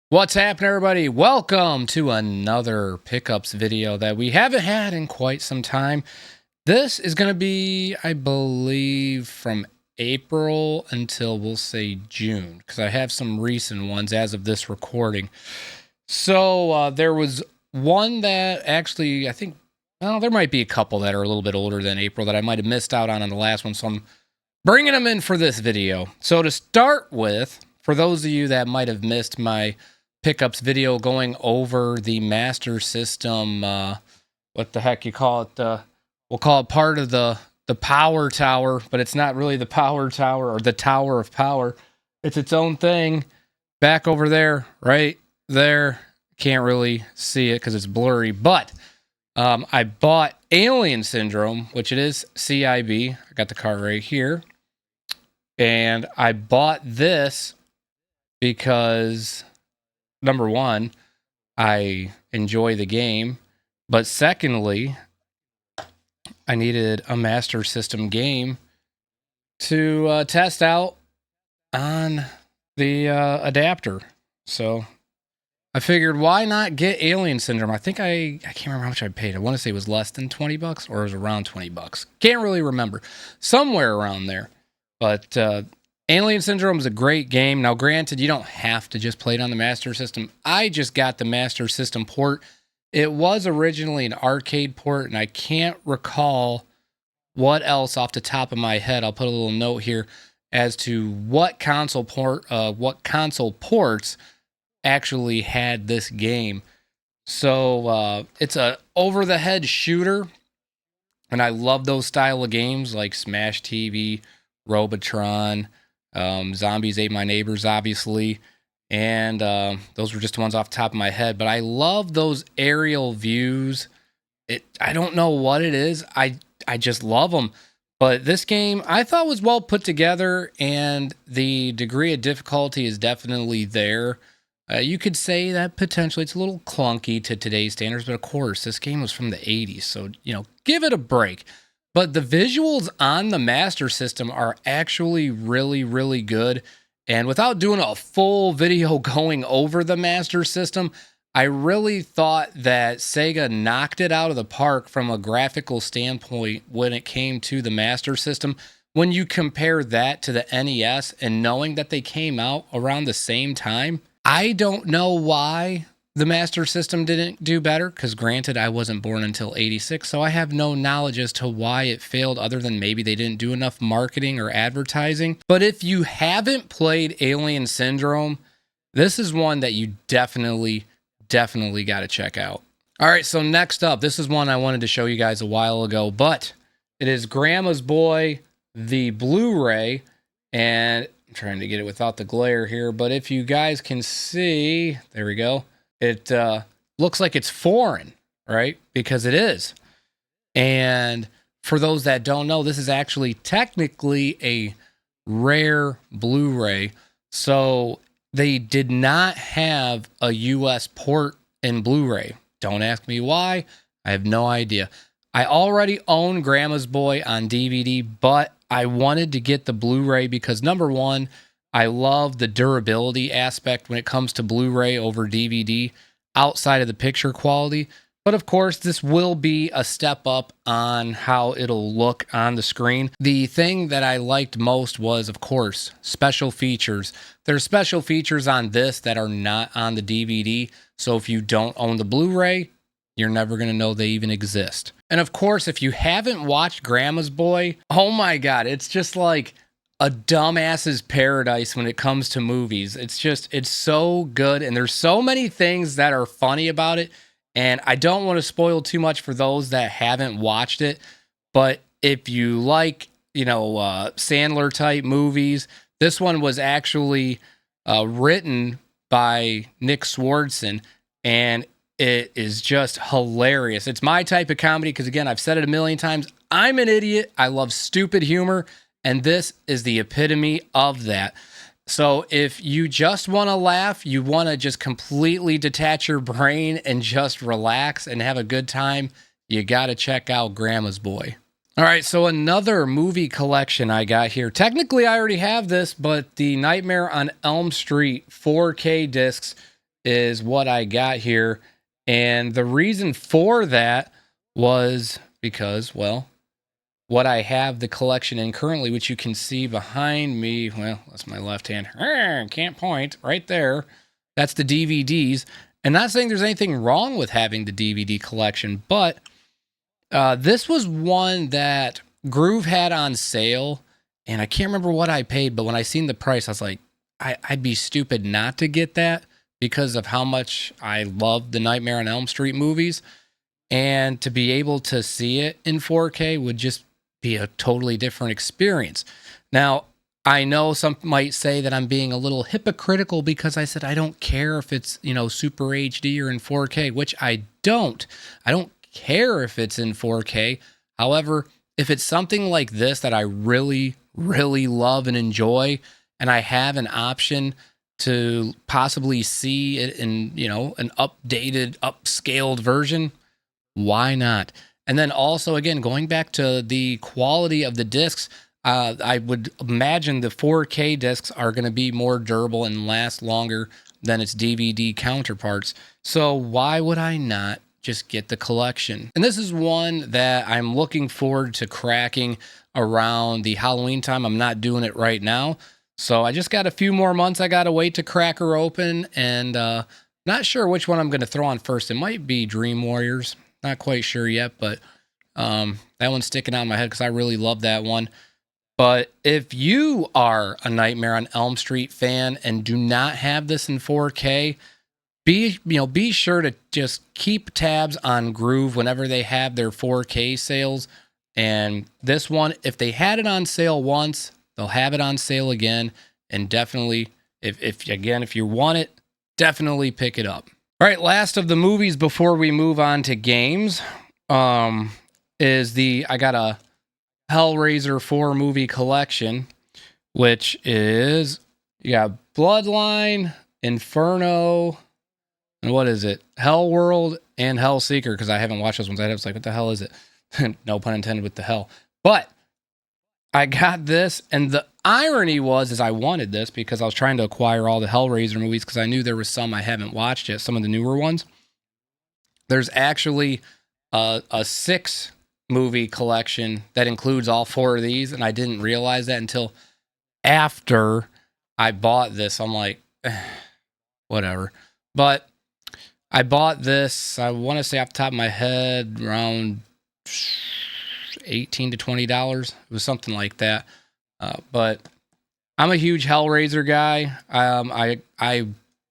What's happening, everybody? Welcome to another pickups video that we haven't had in quite some time. This is going to be, I believe, from April until we'll say June, because I have some recent ones as of this recording. So there was one that actually, I think, well, there might be a couple that are a little bit older than April that I might have missed out on the last one. So I'm bringing them in for this video. So to start with, for those of you that might have missed my pickups video going over the Master System, what the heck you call it? We'll call it part of the power tower, but it's not really the power tower or the tower of power. It's its own thing. Back over there, right there. Can't really see it because it's blurry, but I bought Alien Syndrome, which it is CIB. I got the card right here. And I bought this because, number one, I enjoy the game. But secondly, I needed a Master System game to test out on the adapter. So I figured, why not get Alien Syndrome? I think I can't remember how much I paid. I want to say it was less than $20 or it was around $20. Can't really remember. Somewhere around there. But Alien Syndrome is a great game. Now, granted, you don't have to just play it on the Master System. I just got the Master System port. It was originally an arcade port, and I can't recall what else off the top of my head. I'll put a little note here as to what console ports actually had this game. So it's a over-the-head shooter, and I love those style of games like Smash TV, Robotron, Zombies Ate My Neighbors, obviously, and those were just the ones off the top of my head. But I love those aerial views. I don't know what it is. I just love them. But this game I thought was well put together, and the degree of difficulty is definitely there. You could say that potentially it's a little clunky to today's standards, but of course, this game was from the 80s, so, give it a break. But the visuals on the Master System are actually really, really good. And without doing a full video going over the Master System, I really thought that Sega knocked it out of the park from a graphical standpoint when it came to the Master System. When you compare that to the NES and knowing that they came out around the same time, I don't know why the Master System didn't do better, because granted, I wasn't born until 86, so I have no knowledge as to why it failed other than maybe they didn't do enough marketing or advertising. But if you haven't played Alien Syndrome, this is one that you definitely got to check out. All right, so next up, this is one I wanted to show you guys a while ago, but it is Grandma's Boy, the Blu Ray, and I'm trying to get it without the glare here, but if you guys can see, there we go. It looks like it's foreign, right? Because it is. And for those that don't know, this is actually technically a rare Blu-ray. So they did not have a US port in Blu-ray. Don't ask me why. I have no idea. I already own Grandma's Boy on DVD, but I wanted to get the Blu-ray because, number one, I love the durability aspect when it comes to Blu-ray over DVD outside of the picture quality. But of course, this will be a step up on how it'll look on the screen. The thing that I liked most was, of course, special features. There's special features on this that are not on the DVD. So if you don't own the Blu-ray, you're never going to know they even exist. And of course, if you haven't watched Grandma's Boy, oh my God, it's just like a dumbass's paradise when it comes to movies. It's so good. And there's so many things that are funny about it. And I don't want to spoil too much for those that haven't watched it. But if you like, Sandler type movies, this one was actually written by Nick Swardson. And it is just hilarious. It's my type of comedy because, again, I've said it a million times. I'm an idiot. I love stupid humor. And this is the epitome of that. So if you just want to laugh, you want to just completely detach your brain and just relax and have a good time, you got to check out Grandma's Boy. All right, so another movie collection I got here. Technically, I already have this, but the Nightmare on Elm Street 4K discs is what I got here. And the reason for that was because, well, what I have the collection in currently, which you can see behind me. Well, that's my left hand. Can't point right there. That's the DVDs. And not saying there's anything wrong with having the DVD collection, but this was one that Groove had on sale. And I can't remember what I paid, but when I seen the price, I was like, I'd be stupid not to get that because of how much I love the Nightmare on Elm Street movies. And to be able to see it in 4K would just be a totally different experience. Now, I know some might say that I'm being a little hypocritical because I said I don't care if it's, Super HD or in 4K, which I don't. I don't care if it's in 4K. However, if it's something like this that I really, really love and enjoy, and I have an option to possibly see it in, an updated, upscaled version, why not? And then also, again, going back to the quality of the discs, I would imagine the 4K discs are going to be more durable and last longer than its DVD counterparts. So why would I not just get the collection? And this is one that I'm looking forward to cracking around the Halloween time. I'm not doing it right now. So I just got a few more months I got to wait to crack her open. And not sure which one I'm going to throw on first. It might be Dream Warriors. Not quite sure yet, but that one's sticking out in my head because I really love that one. But if you are a Nightmare on Elm Street fan and do not have this in 4K, be sure to just keep tabs on Groove whenever they have their 4K sales. And this one, if they had it on sale once, they'll have it on sale again. And definitely, if you want it, definitely pick it up. All right, last of the movies before we move on to games, is I got a Hellraiser 4 movie collection, which is, you got Bloodline, Inferno, and what is it? Hellworld and Hellseeker, because I haven't watched those ones. I was like, what the hell is it? No pun intended with the hell. But I got this, and the irony is I wanted this because I was trying to acquire all the Hellraiser movies because I knew there was some I haven't watched yet, some of the newer ones. There's actually a 6 movie collection that includes all 4 of these, and I didn't realize that until after I bought this. I'm like, whatever. But I bought this, I want to say off the top of my head, around $18 to $20. It was something like that. But I'm a huge Hellraiser guy. I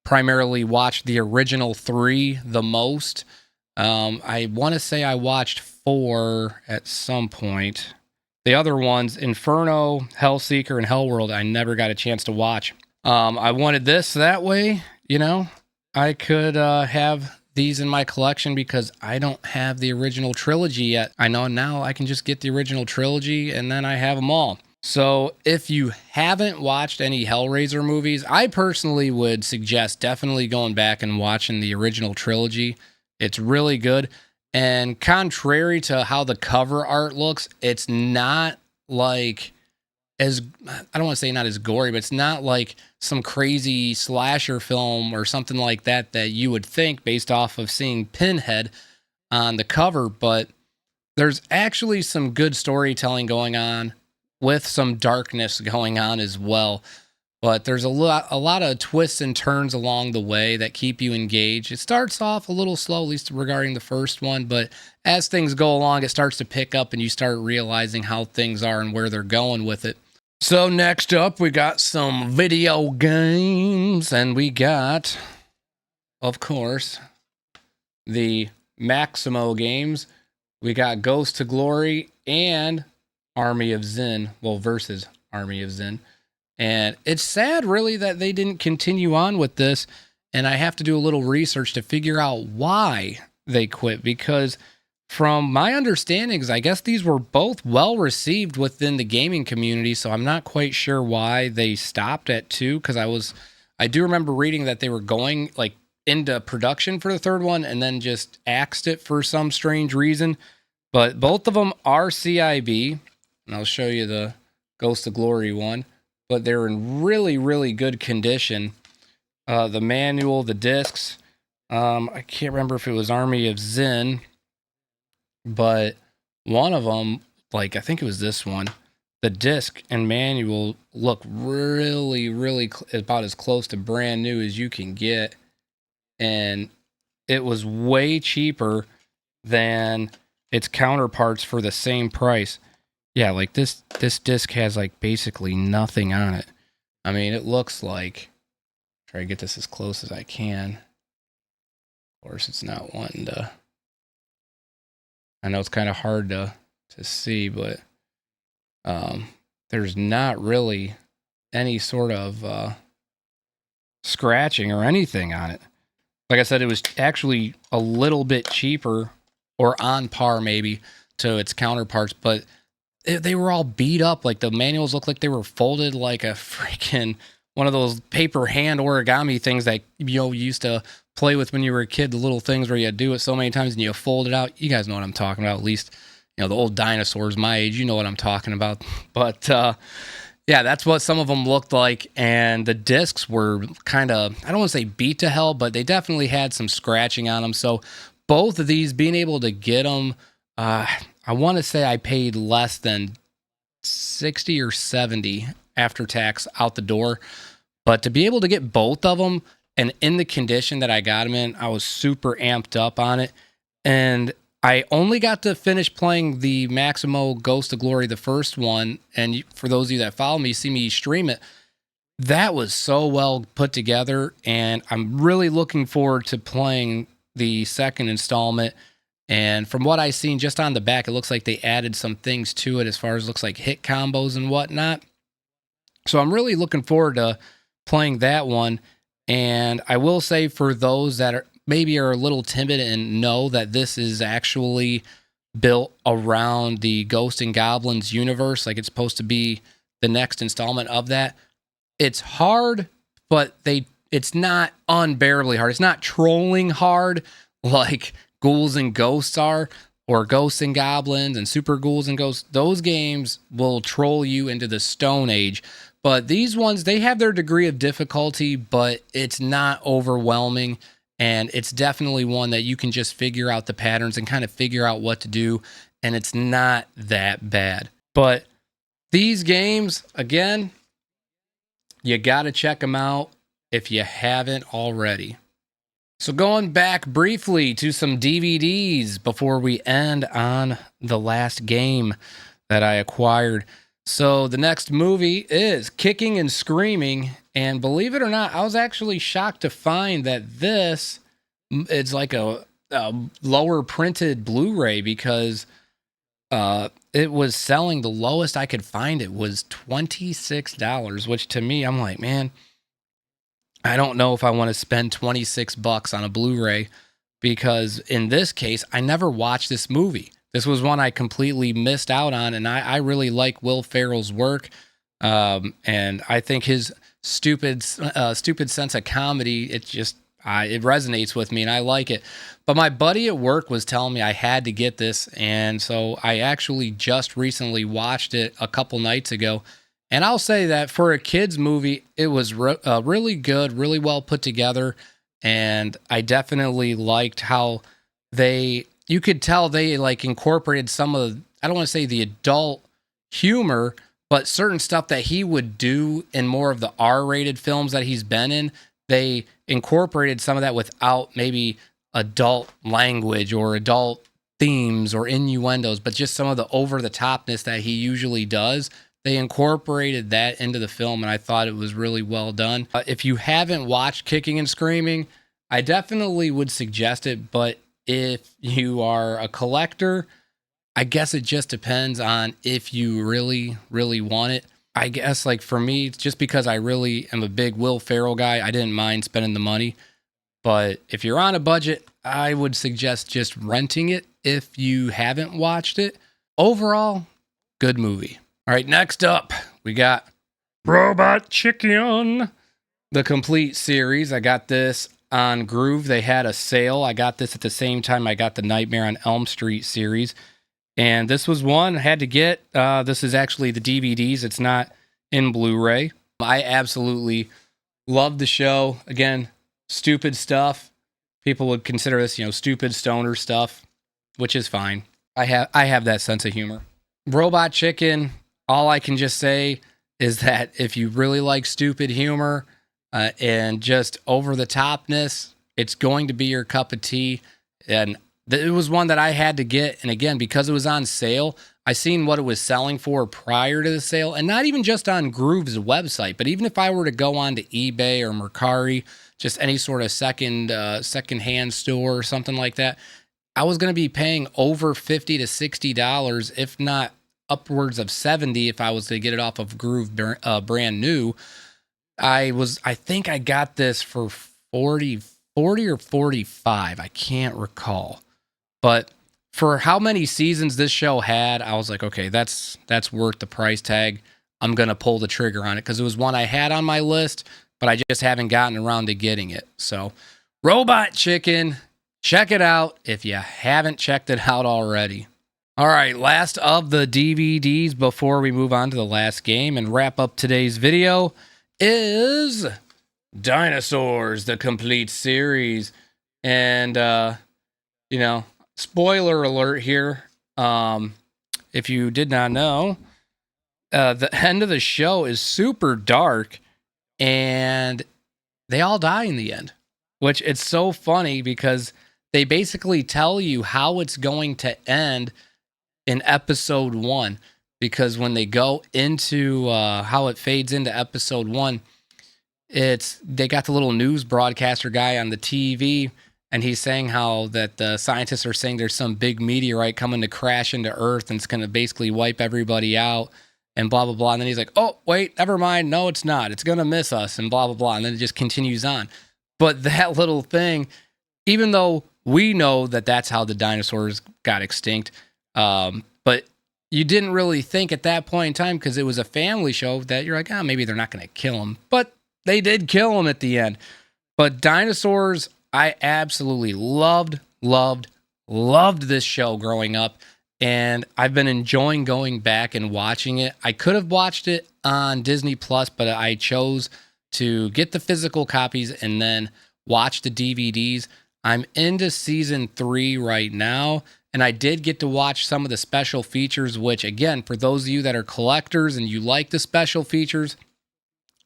primarily watched the original 3 the most. I want to say I watched 4 at some point. The other ones, Inferno, Hellseeker, and Hellworld, I never got a chance to watch. I wanted this that way, I could have these in my collection because I don't have the original trilogy yet. I know now I can just get the original trilogy and then I have them all. So if you haven't watched any Hellraiser movies, I personally would suggest definitely going back and watching the original trilogy. It's really good. And contrary to how the cover art looks, it's not like I don't want to say not as gory, but it's not like some crazy slasher film or something like that you would think based off of seeing Pinhead on the cover. But there's actually some good storytelling going on with some darkness going on as well. But there's a lot of twists and turns along the way that keep you engaged. It starts off a little slow, at least regarding the first one, but as things go along, it starts to pick up and you start realizing how things are and where they're going with it. So next up, we got some video games, and we got, of course, the Maximo games. We got Ghost to Glory and Army of Zin, versus Army of Zin. And it's sad, really, that they didn't continue on with this. And I have to do a little research to figure out why they quit. Because from my understandings, I guess these were both well received within the gaming community. So I'm not quite sure why they stopped at 2. Because I do remember reading that they were going into production for the third one and then just axed it for some strange reason. But both of them are CIB. And I'll show you the Ghost of Glory one. But they're in really, really good condition. the manual, the discs. I can't remember if it was Army of Zin, but one of them, like I think it was this one, the disc and manual look really, really about as close to brand new as you can get. And it was way cheaper than its counterparts for the same price. Yeah, like this disc has like basically nothing on it. I mean, it looks like, try to get this as close as I can. Of course, it's not wanting to. I know it's kind of hard to see, but there's not really any sort of scratching or anything on it. Like I said, it was actually a little bit cheaper or on par maybe to its counterparts, but they were all beat up. Like the manuals looked like they were folded like a freaking one of those paper hand origami things that you used to play with when you were a kid. The little things where you do it so many times and you fold it out. You guys know what I'm talking about. At least the old dinosaurs my age. You know what I'm talking about. But yeah, that's what some of them looked like. And the discs were kind of, I don't want to say beat to hell, but they definitely had some scratching on them. So both of these, being able to get them, I want to say I paid less than 60 or 70 after tax out the door. But to be able to get both of them and in the condition that I got them in, I was super amped up on it. And I only got to finish playing the Maximo Ghost of Glory, the first one. And for those of you that follow me, see me stream it. That was so well put together. And I'm really looking forward to playing the second installment. And from what I've seen just on the back, it looks like they added some things to it as far as looks like hit combos and whatnot. So I'm really looking forward to playing that one. And I will say, for those that are maybe a little timid and know that this is actually built around the Ghost and Goblins universe, like it's supposed to be the next installment of that, it's hard, but it's not unbearably hard. It's not trolling hard like Ghouls and Ghosts are, or Ghosts and Goblins and Super Ghouls and Ghosts. Those games will troll you into the Stone Age. But these ones, they have their degree of difficulty, but it's not overwhelming. And it's definitely one that you can just figure out the patterns and kind of figure out what to do. And it's not that bad. But these games, again, you got to check them out if you haven't already. So going back briefly to some DVDs before we end on the last game that I acquired. So the next movie is Kicking and Screaming. And believe it or not, I was actually shocked to find that this is like a lower printed Blu Ray, because it was selling, the lowest I could find it was $26, which to me, I'm like, man, I don't know if I want to spend $26 on a Blu Ray, because in this case, I never watched this movie. This was one I completely missed out on, and I really like Will Ferrell's work, and I think his stupid sense of comedy, it resonates with me, and I like it. But my buddy at work was telling me I had to get this, and so I actually just recently watched it a couple nights ago, and I'll say that for a kid's movie, it was really good, really well put together, and I definitely liked how you could tell they like incorporated some of, I don't want to say the adult humor, but certain stuff that he would do in more of the R-rated films that he's been in. They incorporated some of that without maybe adult language or adult themes or innuendos, but just some of the over-the-topness that he usually does. They incorporated that into the film, and I thought it was really well done. If you haven't watched Kicking and Screaming, I definitely would suggest it, but if you are a collector, I guess it just depends on if you really, really want it. I guess, like for me, just because I really am a big Will Ferrell guy, I didn't mind spending the money. But if you're on a budget, I would suggest just renting it if you haven't watched it. Overall, good movie. All right, next up, we got Robot Chicken, the complete series. I got this on Groove. They had a sale. I got this at the same time I got the Nightmare on Elm Street series. And this was one I had to get. This is actually the DVDs. It's not in Blu-ray. I absolutely Love the show. Again, stupid stuff. People would consider this, stupid stoner stuff, which is fine. I have that sense of humor. Robot Chicken, all I can just say is that if you really like stupid humor and just over the topness, it's going to be your cup of tea. And it was one that I had to get. And again, because it was on sale, I seen what it was selling for prior to the sale, and not even just on Groove's website, but even if I were to go on to eBay or Mercari, just any sort of second-hand store or something like that, I was going to be paying over $50 to $60, if not upwards of $70 if I was to get it off of Groove brand new. I think I got this for 40 or 45. I can't recall. But for how many seasons this show had, I was like, okay, that's worth the price tag. I'm going to pull the trigger on it because it was one I had on my list, but I just haven't gotten around to getting it. So, Robot Chicken, check it out if you haven't checked it out already. All right, last of the DVDs before we move on to the last game and wrap up today's video is Dinosaurs, the complete series. And, spoiler alert here. If you did not know, the end of the show is super dark and they all die in the end, which it's so funny because they basically tell you how it's going to end in episode 1, because when they go into how it fades into episode 1, they got the little news broadcaster guy on the TV, and he's saying how that the scientists are saying there's some big meteorite coming to crash into Earth and it's going to basically wipe everybody out and blah, blah, blah. And then he's like, oh, wait, never mind. No, it's not. It's going to miss us and blah, blah, blah. And then it just continues on. But that little thing, even though we know that that's how the dinosaurs got extinct, but you didn't really think at that point in time, because it was a family show, that you're like, maybe they're not going to kill him. But they did kill him at the end. But Dinosaurs, I absolutely loved this show growing up. And I've been enjoying going back and watching it. I could have watched it on Disney Plus, but I chose to get the physical copies and then watch the DVDs. I'm into season 3 right now. And I did get to watch some of the special features, which, again, for those of you that are collectors and you like the special features,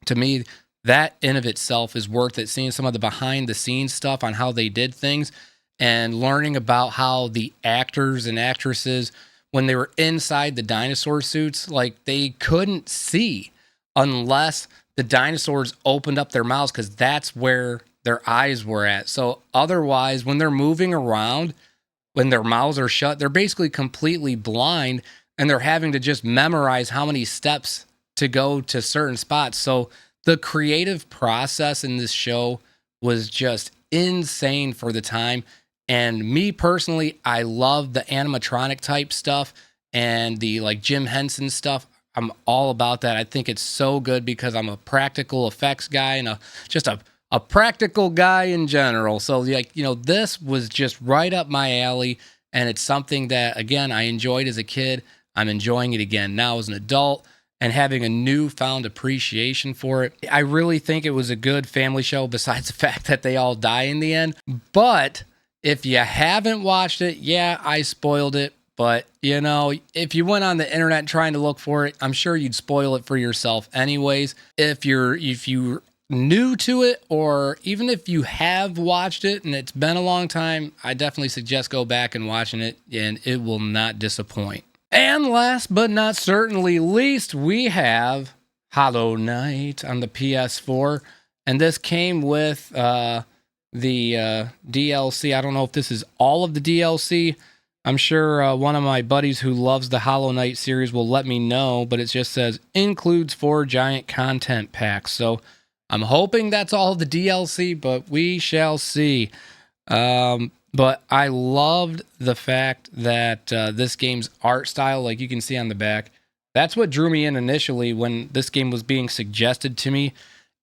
to me, that in of itself is worth it. Seeing some of the behind-the-scenes stuff on how they did things and learning about how the actors and actresses, when they were inside the dinosaur suits, like they couldn't see unless the dinosaurs opened up their mouths, because that's where their eyes were at. So otherwise, when they're moving around, when their mouths are shut, they're basically completely blind, and they're having to just memorize how many steps to go to certain spots. So the creative process in this show was just insane for the time. And me personally, I love the animatronic type stuff and the like Jim Henson stuff. I'm all about that. I think it's so good because I'm a practical effects guy and just a practical guy in general. So this was just right up my alley. And it's something that, again, I enjoyed as a kid. I'm enjoying it again now as an adult and having a newfound appreciation for it. I really think it was a good family show, besides the fact that they all die in the end. But if you haven't watched it, yeah, I spoiled it. But, if you went on the internet trying to look for it, I'm sure you'd spoil it for yourself anyways. If you're new to it, or even if you have watched it and it's been a long time, I definitely suggest go back and watching it, and it will not disappoint. And last but not certainly least, we have Hollow Knight on the PS4, and this came with the DLC. I don't know if this is all of the DLC. I'm sure one of my buddies who loves the Hollow Knight series will let me know, but it just says includes 4 giant content packs. So I'm hoping that's all the DLC, but we shall see. But I loved the fact that this game's art style, like you can see on the back, that's what drew me in initially when this game was being suggested to me.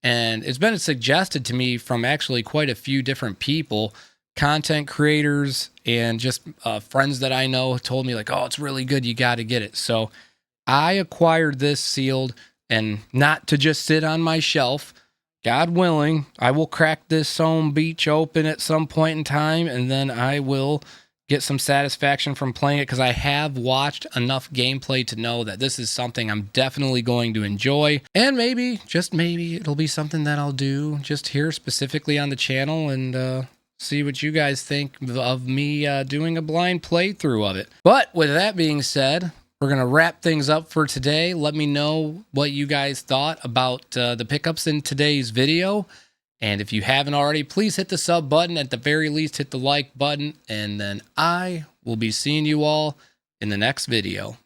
And it's been suggested to me from actually quite a few different people, content creators, and just friends that I know told me like, oh, it's really good, you got to get it. So I acquired this sealed, and not to just sit on my shelf. God willing, I will crack this Somme Beach open at some point in time, and then I will get some satisfaction from playing it, because I have watched enough gameplay to know that this is something I'm definitely going to enjoy. And maybe, just maybe, it'll be something that I'll do just here specifically on the channel, and see what you guys think of me doing a blind playthrough of it. But with that being said, we're going to wrap things up for today. Let me know what you guys thought about the pickups in today's video. And if you haven't already, please hit the sub button. At the very least, hit the like button. And then I will be seeing you all in the next video.